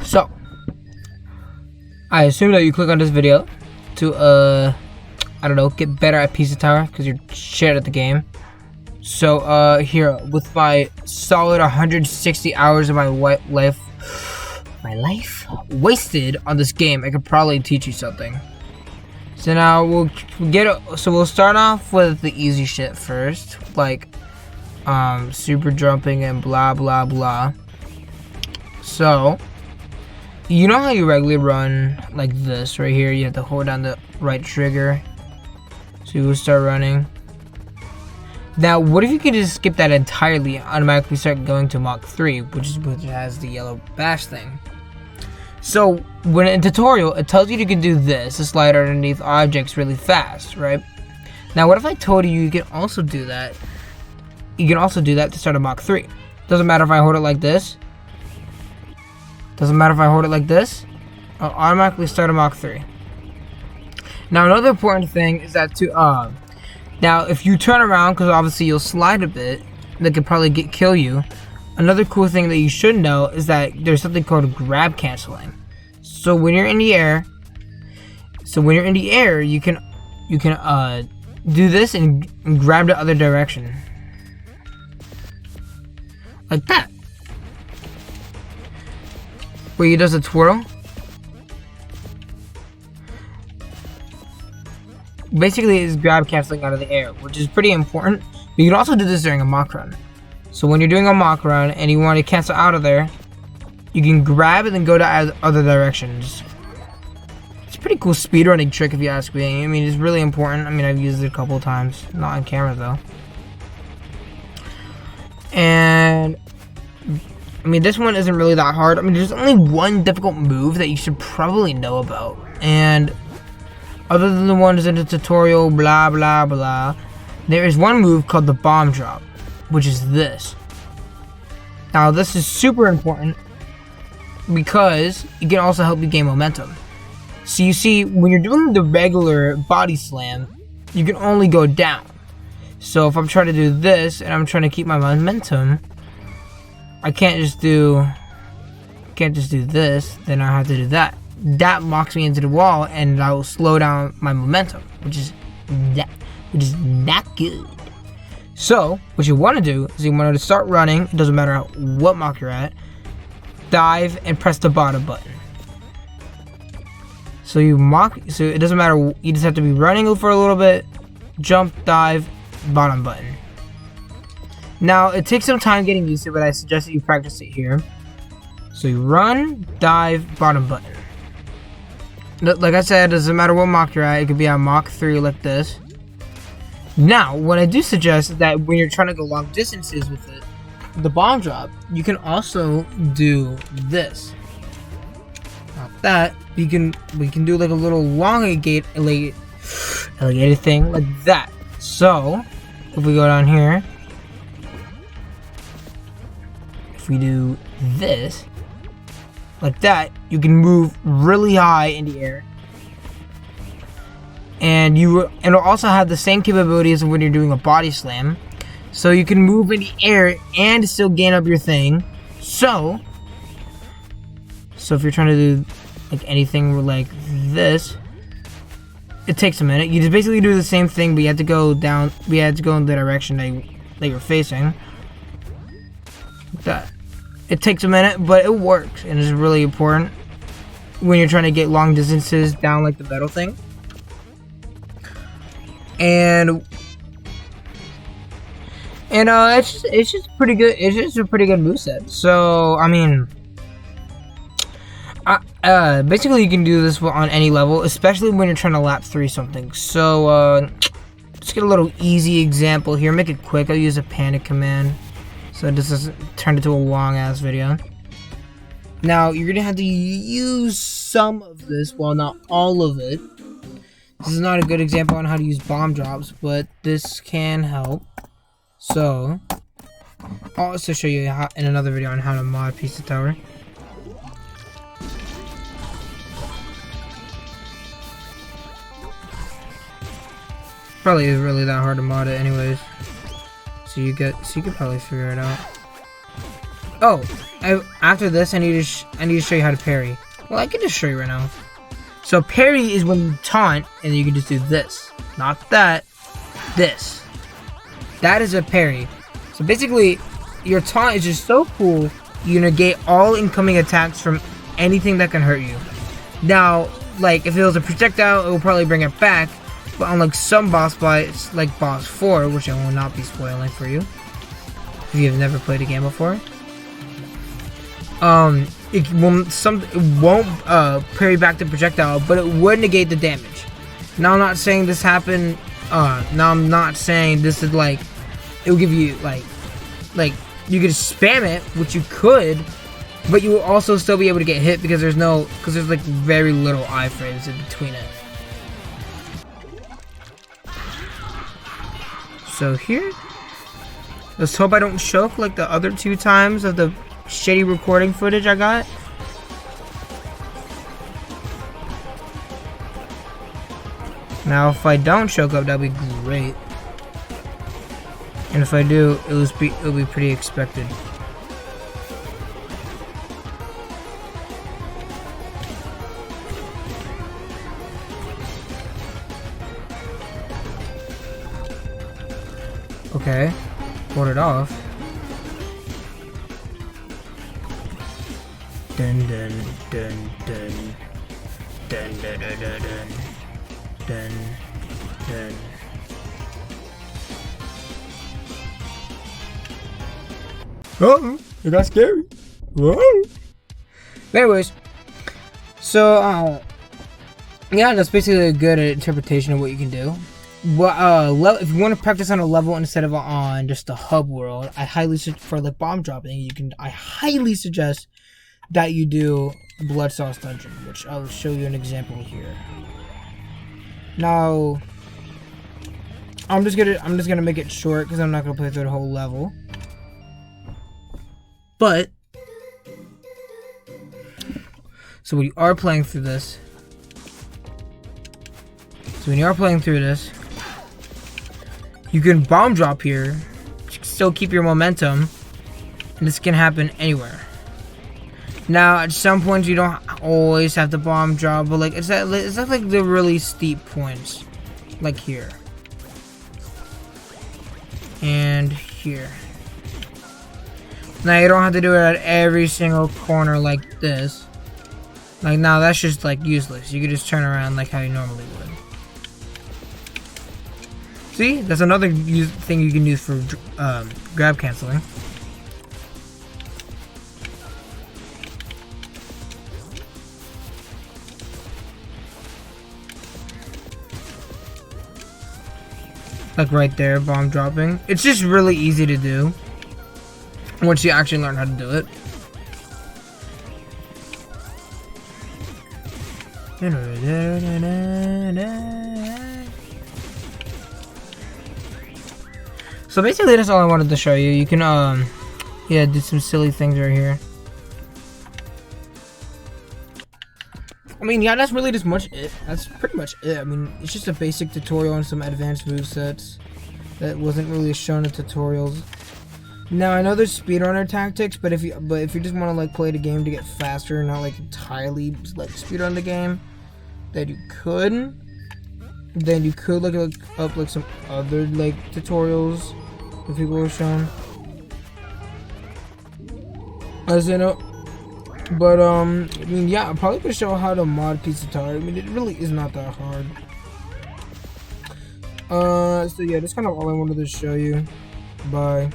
So, I assume that you click on this video to, I don't know, get better at Pizza Tower because you're shit at the game. So, here, with my solid 160 hours of my life wasted on this game, I could probably teach you something. So now we'll start off with the easy shit first, like, super jumping and blah, blah, blah. So, you know how you regularly run like this right here? You have to hold down the right trigger. So you will start running. Now, what if you could just skip that entirely and automatically start going to Mach 3, which has the yellow bash thing? So, when in tutorial, it tells you can do this, to slide underneath objects really fast, right? Now, what if I told you you can also do that? You can also do that to start a Mach 3. Doesn't matter if I hold it like this. Doesn't matter if I hold it like this. I'll automatically start a Mach 3. Now, another important thing is that now, if you turn around, because obviously you'll slide a bit, that could probably kill you. Another cool thing that you should know is that there's something called grab canceling. So when you're in the air, you can do this and grab the other direction, like that. Where he does a twirl. Basically, it's grab canceling out of the air, which is pretty important. But you can also do this during a Mach run. So when you're doing a Mach run and you want to cancel out of there, you can grab and then go to other directions. It's a pretty cool speedrunning trick if you ask me. I mean, it's really important. I mean, I've used it a couple of times. Not on camera though. And I mean, this one isn't really that hard. I mean, there's only one difficult move that you should probably know about. And other than the ones in the tutorial, blah, blah, blah, there is one move called the bomb drop, which is this. Now, this is super important because it can also help you gain momentum. So you see, when you're doing the regular body slam, you can only go down. So if I'm trying to do this and I'm trying to keep my momentum, I can't just do this, then I have to do that. That locks me into the wall and I will slow down my momentum, which is not good. So what you want to do is you want to start running. It doesn't matter what Mach you're at. Dive and press the bottom button. So so it doesn't matter. You just have to be running for a little bit. Jump, dive, bottom button. Now it takes some time getting used to it, but I suggest that you practice it here. So you run, dive, bottom button. Like I said, it doesn't matter what Mach you're at. It could be on Mach 3 like this. Now, what I do suggest is that when you're trying to go long distances with it, the bomb drop, you can also do this. Like that. We can do like a little elongated thing like that. So, if we go down here, if we do this, like that, you can move really high in the air. And it'll also have the same capabilities when you're doing a body slam. So you can move in the air and still gain up your thing. So if you're trying to do like anything like this, it takes a minute. You just basically do the same thing, but you have to go down. We had to go in the direction that you're facing. Like that. It takes a minute, but it works, and it's really important when you're trying to get long distances down like the metal thing. And it's just pretty good. It's just a pretty good moveset. So I mean, basically you can do this on any level, especially when you're trying to lap 3 something. So let's get a little easy example here. Make it quick. I'll use a panic command, so this doesn't turn into a long ass video. Now you're gonna have to use some of this, well, not all of it. This is not a good example on how to use bomb drops, but this can help. So I'll also show you in another video on how to mod Pizza Tower. Probably is really that hard to mod it anyways. So you could probably figure it out. Oh, after this, I need to show you how to parry. Well, I can just show you right now. So parry is when you taunt, and you can just do this, not that, this. That is a parry. So basically, your taunt is just so cool. You negate all incoming attacks from anything that can hurt you. Now, like if it was a projectile, it will probably bring it back. But unlike some boss fights, like boss 4, which I will not be spoiling for you, if you have never played a game before, it won't parry back the projectile, but it would negate the damage. Now I'm not saying this happened. Now I'm not saying this is like it will give you like you could spam it, which you could, but you will also still be able to get hit because there's like very little iframes in between it. So here, let's hope I don't choke like the other 2 times of the shitty recording footage I got. Now if I don't choke up, that'd be great. And if I do, it'll be pretty expected. Okay, pulled it off. Dun dun dun dun dun dun dun dun dun dun. Oh, it got scary. Whoa. Anyways, so yeah, that's basically a good interpretation of what you can do. But if you want to practice on a level instead of on just the hub world, I highly for like bomb dropping, I highly suggest that you do Blood Sauce Dungeon, which I'll show you an example here. Now, I'm just gonna make it short because I'm not gonna play through the whole level. But so when you are playing through this, you can bomb drop here, still keep your momentum, and this can happen anywhere. Now, at some points, you don't always have to bomb drop, but like it's that like the really steep points, like here and here. Now you don't have to do it at every single corner like this. Like now, that's just like useless. You can just turn around like how you normally would. See, that's another thing you can use for grab canceling. Like right there, bomb dropping. It's just really easy to do once you actually learn how to do it. So basically that's all I wanted to show you. You can yeah, do some silly things right here. I mean, yeah, that's really just it. That's pretty much it. I mean, it's just a basic tutorial on some advanced movesets that wasn't really shown in tutorials. Now I know there's speedrunner tactics, but if you just want to like play the game to get faster and not like entirely like speedrun the game, then you could look up like some other like tutorials that people have shown. As you know, but I mean, yeah, I'm probably gonna show how to mod Pizza Tower. I mean, it really is not that hard. So yeah, that's kind of all I wanted to show you. Bye.